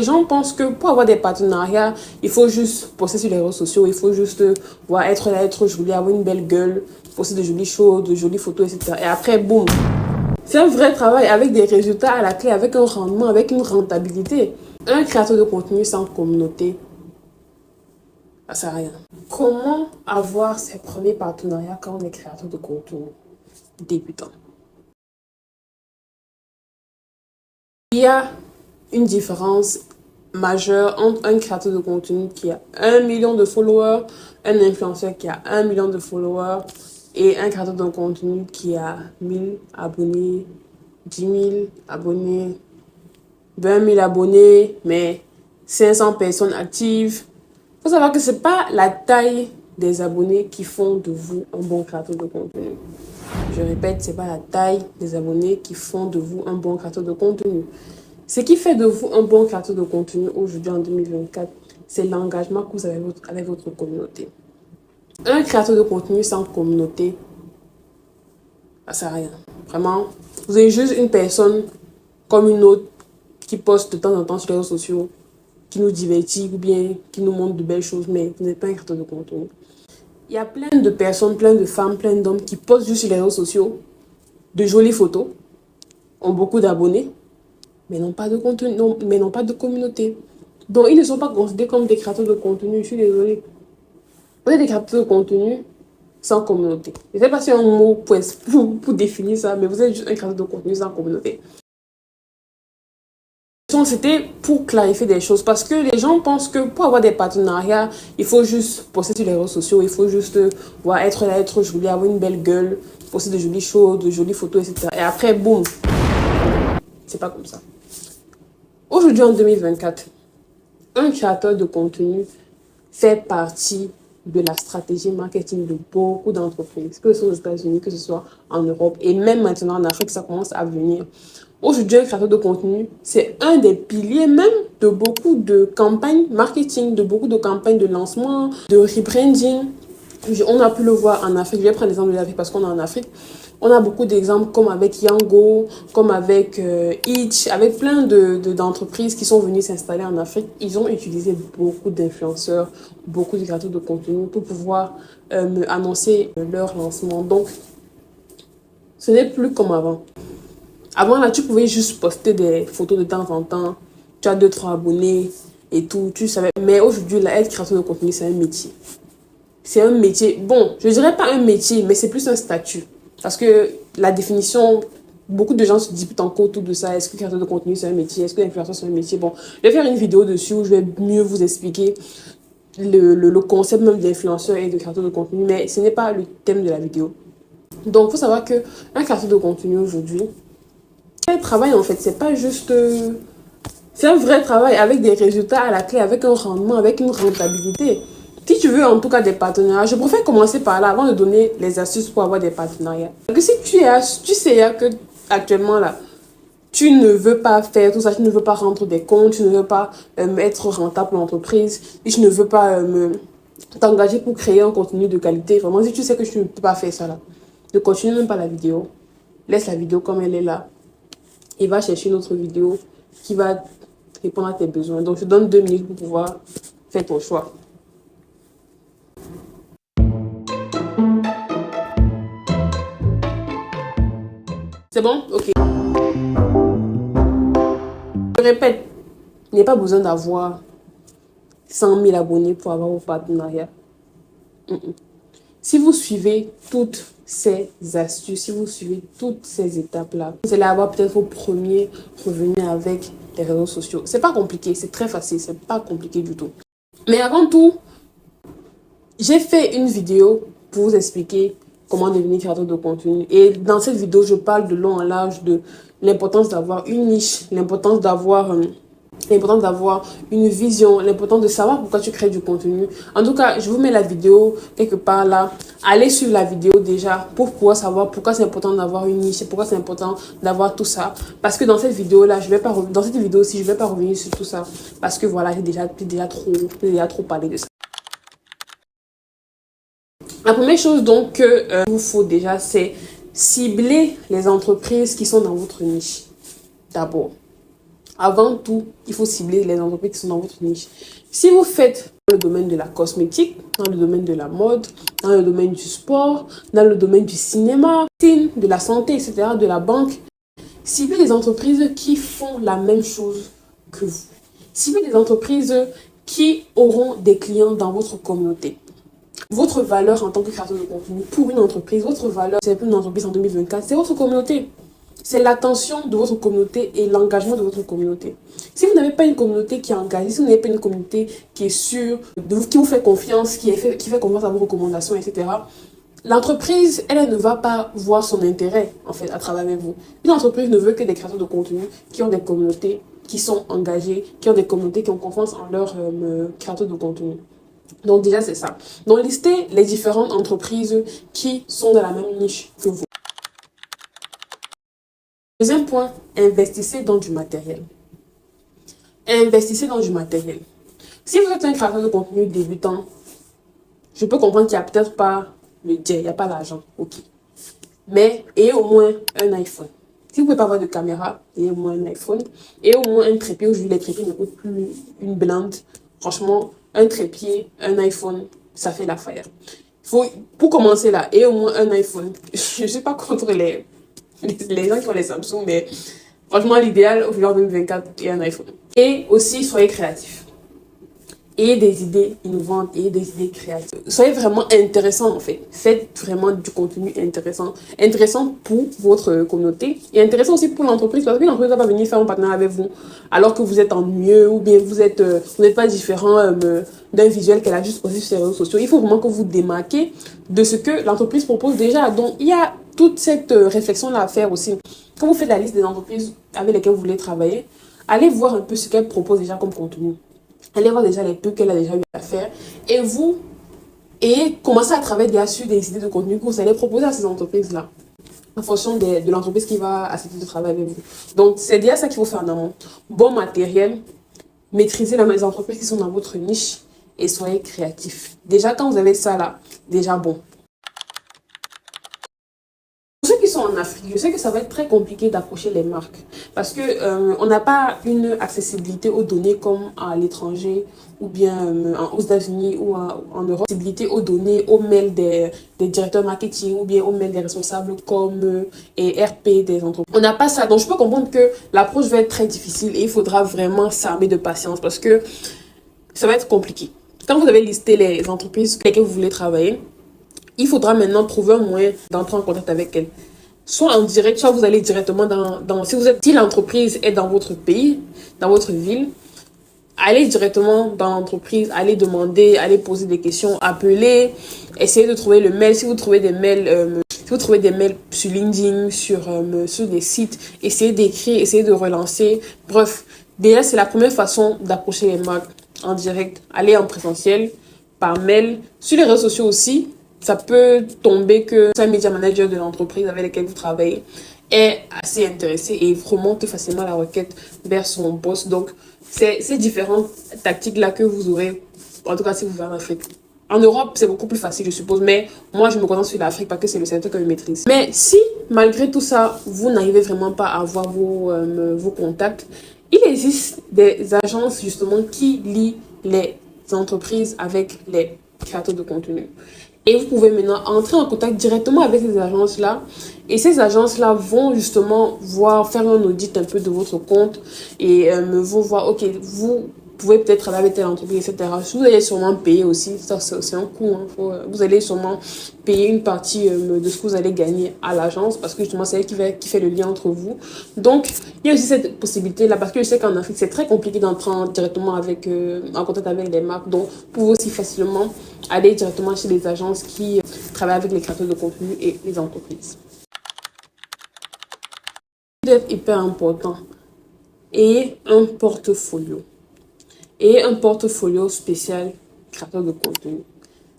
Les gens pensent que pour avoir des partenariats, il faut juste poster sur les réseaux sociaux, il faut juste être là, être joli, avoir une belle gueule, poster de jolies choses, de jolies photos, etc. Et après, boum. C'est un vrai travail avec des résultats à la clé, avec un rendement, avec une rentabilité. Un créateur de contenu sans communauté, ça sert à rien. Comment avoir ses premiers partenariats quand on est créateur de contenu débutant? Il y a une différence majeure entre un créateur de contenu qui a 1 million de followers, un influenceur qui a 1 million de followers et un créateur de contenu qui a 1000 abonnés, 10 000 abonnés, 20 000 abonnés, mais 500 personnes actives. Il faut savoir que ce n'est pas la taille des abonnés qui font de vous un bon créateur de contenu. Je répète, ce n'est pas la taille des abonnés qui font de vous un bon créateur de contenu. Ce qui fait de vous un bon créateur de contenu aujourd'hui en 2024, c'est l'engagement que vous avez avec votre communauté. Un créateur de contenu sans communauté, ça ne sert à rien. Vraiment, vous avez juste une personne comme une autre qui poste de temps en temps sur les réseaux sociaux, qui nous divertit ou bien qui nous montre de belles choses, mais vous n'êtes pas un créateur de contenu. Il y a plein de personnes, plein de femmes, plein d'hommes qui postent juste sur les réseaux sociaux de jolies photos, ont beaucoup d'abonnés, mais n'ont pas de contenu, mais n'ont pas de communauté. Donc, ils ne sont pas considérés comme des créateurs de contenu. Je suis désolée. Vous êtes des créateurs de contenu sans communauté. Je ne sais pas si un mot pour définir ça, mais vous êtes juste un créateur de contenu sans communauté. C'était pour clarifier des choses parce que les gens pensent que pour avoir des partenariats, il faut juste poster sur les réseaux sociaux, il faut juste être là, être joli, avoir une belle gueule, poster de jolies choses, de jolies photos, etc. Et après, boum. C'est pas comme ça. Aujourd'hui, en 2024, un créateur de contenu fait partie de la stratégie marketing de beaucoup d'entreprises, que ce soit aux États-Unis, que ce soit en Europe et même maintenant en Afrique, ça commence à venir. Aujourd'hui, un créateur de contenu, c'est un des piliers même de beaucoup de campagnes marketing, de beaucoup de campagnes de lancement, de rebranding. On a pu le voir en Afrique. Je vais prendre l'exemple de l'Afrique parce qu'on est en Afrique. On a beaucoup d'exemples comme avec Yango, comme avec Itch, avec plein d'entreprises qui sont venues s'installer en Afrique. Ils ont utilisé beaucoup d'influenceurs, beaucoup de créateurs de contenu pour pouvoir annoncer leur lancement. Donc, ce n'est plus comme avant. Avant, là, tu pouvais juste poster des photos de temps en temps. Tu as 2-3 abonnés et tout, tu savais. Mais aujourd'hui, là, être créateur de contenu, c'est un métier. C'est un métier. Bon, je dirais pas un métier, mais c'est plus un statut. Parce que la définition, beaucoup de gens se disputent encore autour de ça. Est-ce que créateur de contenu, c'est un métier? Est-ce que l'influenceur, c'est un métier? Bon, je vais faire une vidéo dessus où je vais mieux vous expliquer le concept même d'influenceur et de créateur de contenu. Mais ce n'est pas le thème de la vidéo. Donc, il faut savoir qu'un créateur de contenu aujourd'hui, c'est un travail en fait. C'est pas juste... c'est un vrai travail avec des résultats à la clé, avec un rendement, avec une rentabilité. Si tu veux en tout cas des partenariats, je préfère commencer par là avant de donner les astuces pour avoir des partenariats. Parce que si tu sais que actuellement là, tu ne veux pas faire tout ça, tu ne veux pas rendre des comptes, tu ne veux pas être rentable pour l'entreprise, et tu ne veux pas t'engager pour créer un contenu de qualité. Vraiment, si tu sais que tu ne peux pas faire ça là, ne continue même pas la vidéo. Laisse la vidéo comme elle est là. Et va chercher une autre vidéo qui va répondre à tes besoins. Donc, je te donne 2 minutes pour pouvoir faire ton choix. C'est bon? Ok. Je répète, il n'y a pas besoin d'avoir 100 000 abonnés pour avoir vos partenariats. Si vous suivez toutes ces astuces, si vous suivez toutes ces étapes-là, vous allez avoir peut-être vos premiers revenus avec les réseaux sociaux. C'est pas compliqué, c'est très facile, c'est pas compliqué du tout. Mais avant tout, j'ai fait une vidéo pour vous expliquer comment devenir créateur de contenu. Et dans cette vidéo, je parle de long en large de l'importance d'avoir une niche, l'importance d'avoir une vision, l'importance de savoir pourquoi tu crées du contenu. En tout cas, je vous mets la vidéo quelque part là. Allez suivre la vidéo déjà pour pouvoir savoir pourquoi c'est important d'avoir une niche et pourquoi c'est important d'avoir tout ça. Parce que dans cette vidéo là, dans cette vidéo aussi, je vais pas revenir sur tout ça. Parce que voilà, j'ai déjà trop parlé de ça. La première chose donc qu'il vous faut déjà, c'est cibler les entreprises qui sont dans votre niche. D'abord. Avant tout, il faut cibler les entreprises qui sont dans votre niche. Si vous faites dans le domaine de la cosmétique, dans le domaine de la mode, dans le domaine du sport, dans le domaine du cinéma, de la santé, etc., de la banque, ciblez les entreprises qui font la même chose que vous. Ciblez les entreprises qui auront des clients dans votre communauté. Votre valeur en tant que créateur de contenu pour une entreprise, votre valeur, c'est une entreprise en 2024, c'est votre communauté. C'est l'attention de votre communauté et l'engagement de votre communauté. Si vous n'avez pas une communauté qui est engagée, si vous n'avez pas une communauté qui est sûre, qui vous fait confiance, qui fait confiance à vos recommandations, etc., l'entreprise, elle ne va pas voir son intérêt, en fait, à travers vous. Une entreprise ne veut que des créateurs de contenu qui ont des communautés qui sont engagées, qui ont des communautés qui ont confiance en leurs créateurs de contenu. Donc déjà, c'est ça. Donc, listez les différentes entreprises qui sont dans la même niche que vous. Deuxième point, investissez dans du matériel. Investissez dans du matériel. Si vous êtes un créateur de contenu débutant, je peux comprendre qu'il n'y a peut-être pas le jet, il n'y a pas l'argent, ok. Mais ayez au moins un iPhone. Si vous ne pouvez pas avoir de caméra, ayez au moins un iPhone. Et au moins un trépied. Aujourd'hui, les trépieds ne coûtent plus une blinde. Franchement, un trépied, un iPhone, ça fait l'affaire. Pour commencer là, ayez au moins un iPhone. Je ne suis pas contre les gens qui ont les Samsung, mais franchement, l'idéal, au final 2024, et un iPhone. Et aussi, soyez créatifs. Ayez des idées innovantes, ayez des idées créatives. Soyez vraiment intéressant, en fait. Faites vraiment du contenu intéressant. Intéressant pour votre communauté et intéressant aussi pour l'entreprise. Parce que l'entreprise ne va pas venir faire un partenariat avec vous alors que vous êtes ennuyeux ou bien vous n'êtes pas différent d'un visuel qu'elle a juste posté sur les réseaux sociaux. Il faut vraiment que vous démarquez de ce que l'entreprise propose déjà. Donc, il y a toute cette réflexion-là à faire aussi. Quand vous faites la liste des entreprises avec lesquelles vous voulez travailler, allez voir un peu ce qu'elle propose déjà comme contenu. Allez voir déjà les pubs qu'elle a déjà eu à faire. Et commencez à travailler déjà sur des idées de contenu que vous allez proposer à ces entreprises-là. En fonction de l'entreprise qui va accepter de travailler avec vous. Donc, c'est déjà ça qu'il faut faire en amont. Bon matériel, maîtrisez les entreprises qui sont dans votre niche et soyez créatifs. Déjà, quand vous avez ça là, déjà bon. Pour ceux qui sont en Afrique, je sais que ça va être très compliqué d'approcher les marques parce que on n'a pas une accessibilité aux données comme à l'étranger ou bien aux États-Unis ou en Europe. Accessibilité aux données, aux mails des directeurs marketing ou bien aux mails des responsables comme et RP des entreprises. On n'a pas ça, donc je peux comprendre que l'approche va être très difficile et il faudra vraiment s'armer de patience parce que ça va être compliqué. Quand vous avez listé les entreprises avec lesquelles vous voulez travailler, il faudra maintenant trouver un moyen d'entrer en contact avec elle. Soit en direct, soit vous allez directement si l'entreprise est dans votre pays, dans votre ville, allez directement dans l'entreprise, allez demander, allez poser des questions, appeler, essayez de trouver le mail. Si vous trouvez des mails, sur LinkedIn, sur des sites, essayez d'écrire, essayez de relancer. Bref, déjà c'est la première façon d'approcher les marques en direct. Allez en présentiel, par mail, sur les réseaux sociaux aussi. Ça peut tomber que un media manager de l'entreprise avec laquelle vous travaillez est assez intéressé et remonte facilement la requête vers son boss. Donc, c'est ces différentes tactiques-là que vous aurez, en tout cas si vous venez en Afrique. En Europe, c'est beaucoup plus facile, je suppose, mais moi, je me concentre sur l'Afrique parce que c'est le secteur que je maîtrise. Mais si, malgré tout ça, vous n'arrivez vraiment pas à avoir vos contacts, il existe des agences, justement, qui lient les entreprises avec les créateurs de contenu. Et vous pouvez maintenant entrer en contact directement avec ces agences-là. Et ces agences-là vont justement faire un audit un peu de votre compte et vont voir, ok, vous pouvez peut-être travailler avec telle entreprise, etc. Vous allez sûrement payer aussi, ça c'est un coût. Vous allez sûrement payer une partie de ce que vous allez gagner à l'agence parce que justement c'est elle qui fait le lien entre vous. Donc il y a aussi cette possibilité-là parce que je sais qu'en Afrique c'est très compliqué d'entrer directement en contact avec les marques. Donc vous pouvez aussi facilement aller directement chez les agences qui travaillent avec les créateurs de contenu et les entreprises. C'est hyper important. Et un portfolio. Et un portfolio spécial créateur de contenu.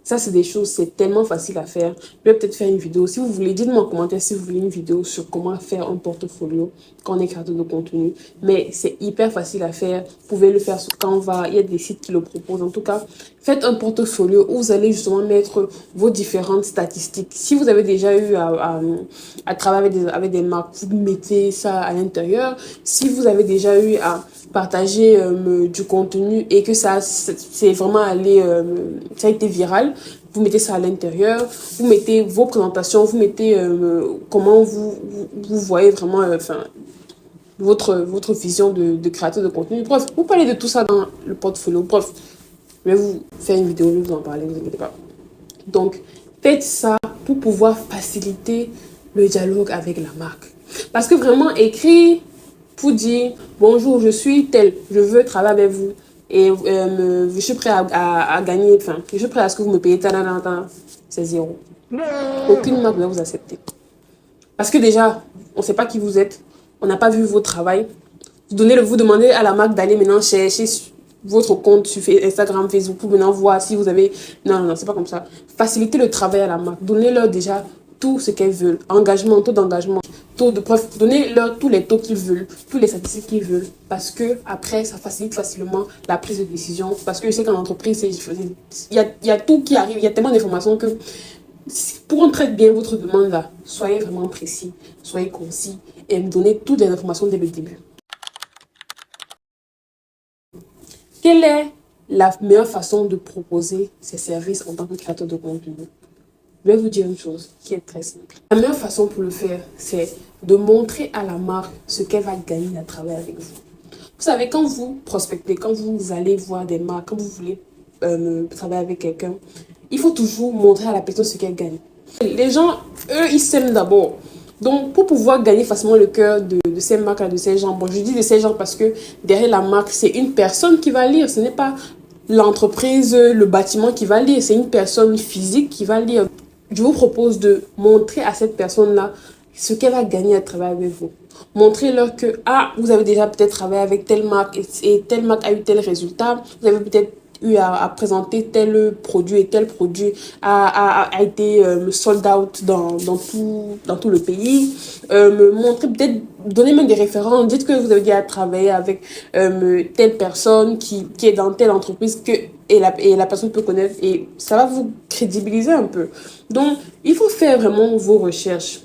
Ça, c'est des choses, c'est tellement facile à faire. Je vais peut-être faire une vidéo. Si vous voulez, dites-moi en commentaire si vous voulez une vidéo sur comment faire un portfolio quand on est créateur de contenu. Mais c'est hyper facile à faire. Vous pouvez le faire sur Canva. Il y a des sites qui le proposent. En tout cas, faites un portfolio où vous allez justement mettre vos différentes statistiques. Si vous avez déjà eu à travailler avec des marques, vous mettez ça à l'intérieur. Si vous avez déjà eu à partager du contenu et que ça c'est vraiment allé, ça a été viral, vous mettez ça à l'intérieur, vous mettez vos présentations, vous mettez comment vous voyez vraiment votre vision de créateur de contenu. Bref, vous parlez de tout ça dans le portfolio. Bref, je vais vous faire une vidéo, je vais vous en parler, ne vous inquiétez pas. Donc, faites ça pour pouvoir faciliter le dialogue avec la marque. Parce que vraiment, écrire pour dire bonjour, je suis tel, je veux travailler avec vous et je suis prêt à gagner, enfin, je suis prêt à ce que vous me payez, c'est zéro. Aucune marque ne va vous accepter. Parce que déjà, on ne sait pas qui vous êtes, on n'a pas vu votre travail. Vous demandez à la marque d'aller maintenant chercher votre compte sur Instagram, Facebook pour maintenant voir si vous avez... Non, non, non, c'est pas comme ça. Facilitez le travail à la marque. Donnez-leur déjà tout ce qu'elles veulent. Engagement, taux d'engagement, taux de preuve. Donnez-leur tous les taux qu'ils veulent, tous les statistiques qu'ils veulent. Parce que après, ça facilite facilement la prise de décision. Parce que je sais qu'en entreprise, il y a tout qui arrive. Il y a tellement d'informations que pour on traite bien votre demande là, soyez vraiment précis, soyez concis et me donnez toutes les informations dès le début. Quelle est la meilleure façon de proposer ces services en tant que créateur de contenu? Je vais vous dire une chose qui est très simple. La meilleure façon pour le faire, c'est de montrer à la marque ce qu'elle va gagner à travailler avec vous. Vous savez, quand vous prospectez, quand vous allez voir des marques, quand vous voulez travailler avec quelqu'un, il faut toujours montrer à la personne ce qu'elle gagne. Les gens, eux, ils s'aiment d'abord. Donc, pour pouvoir gagner facilement le cœur de ces marques-là, de ces gens, bon, je dis de ces gens parce que derrière la marque, c'est une personne qui va lire. Ce n'est pas l'entreprise, le bâtiment qui va lire. C'est une personne physique qui va lire. Je vous propose de montrer à cette personne-là ce qu'elle va gagner à travailler avec vous. Montrez-leur que, vous avez déjà peut-être travaillé avec telle marque et telle marque a eu tel résultat. Vous avez peut-être eu à présenter tel produit et tel produit a été sold out dans tout le pays. Montrer, peut-être donner même des références. Dites que vous avez déjà travaillé avec telle personne qui est dans telle entreprise et la personne peut connaître et ça va vous crédibiliser un peu. Donc, il faut faire vraiment vos recherches.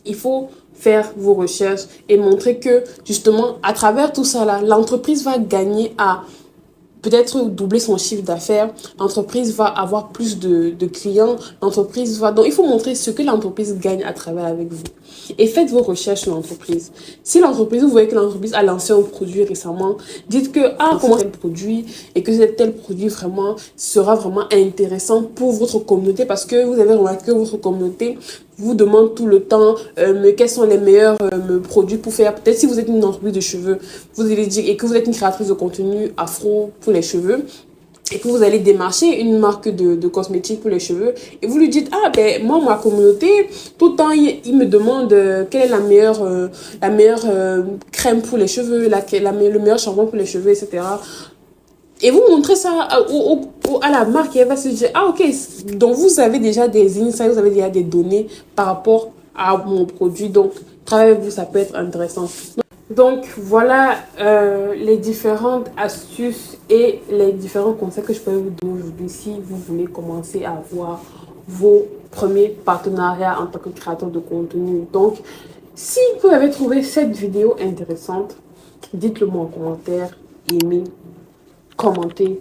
Il faut faire vos recherches et montrer que, justement, à travers tout ça là, l'entreprise va gagner à peut-être doubler son chiffre d'affaires, l'entreprise va avoir plus de clients, l'entreprise va... Donc, il faut montrer ce que l'entreprise gagne à travers avec vous. Et faites vos recherches sur l'entreprise. Si l'entreprise, vous voyez que l'entreprise a lancé un produit récemment, dites que, comment tel produit et que tel produit vraiment sera vraiment intéressant pour votre communauté parce que vous avez remarqué que votre communauté vous demande tout le temps quels sont les meilleurs produits pour faire. Peut-être si vous êtes une entreprise de cheveux, vous allez dire, et que vous êtes une créatrice de contenu afro pour les cheveux, et que vous allez démarcher une marque de cosmétiques pour les cheveux, et vous lui dites, ben moi, ma communauté, tout le temps, il me demande quelle est la meilleure crème pour les cheveux, le meilleur shampoing pour les cheveux, etc. Et vous montrez ça à la marque et elle va se dire, ok, donc vous avez déjà des insights, vous avez déjà des données par rapport à mon produit. Donc, travailler avec vous, ça peut être intéressant. Donc, voilà les différentes astuces et les différents conseils que je peux vous donner aujourd'hui si vous voulez commencer à avoir vos premiers partenariats en tant que créateur de contenu. Donc, si vous avez trouvé cette vidéo intéressante, dites-le moi en commentaire, aimez, commentez,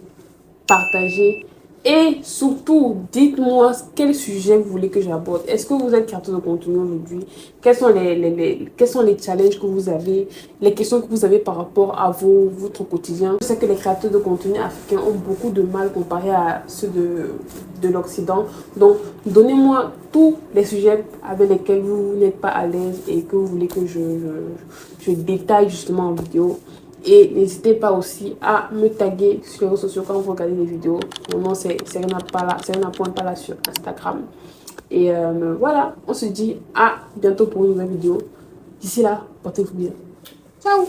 partagez et surtout dites-moi quel sujet vous voulez que j'aborde. Est-ce que vous êtes créateur de contenu aujourd'hui? Quels sont les challenges que vous avez, les questions que vous avez par rapport à votre quotidien? Je sais que les créateurs de contenu africains ont beaucoup de mal comparé à ceux de l'Occident. Donc, donnez-moi tous les sujets avec lesquels vous n'êtes pas à l'aise et que vous voulez que je détaille justement en vidéo. Et n'hésitez pas aussi à me taguer sur les réseaux sociaux quand vous regardez les vidéos. Mon nom c'est Serena.pala sur Instagram. Et voilà, on se dit à bientôt pour une nouvelle vidéo. D'ici là, portez-vous bien. Ciao!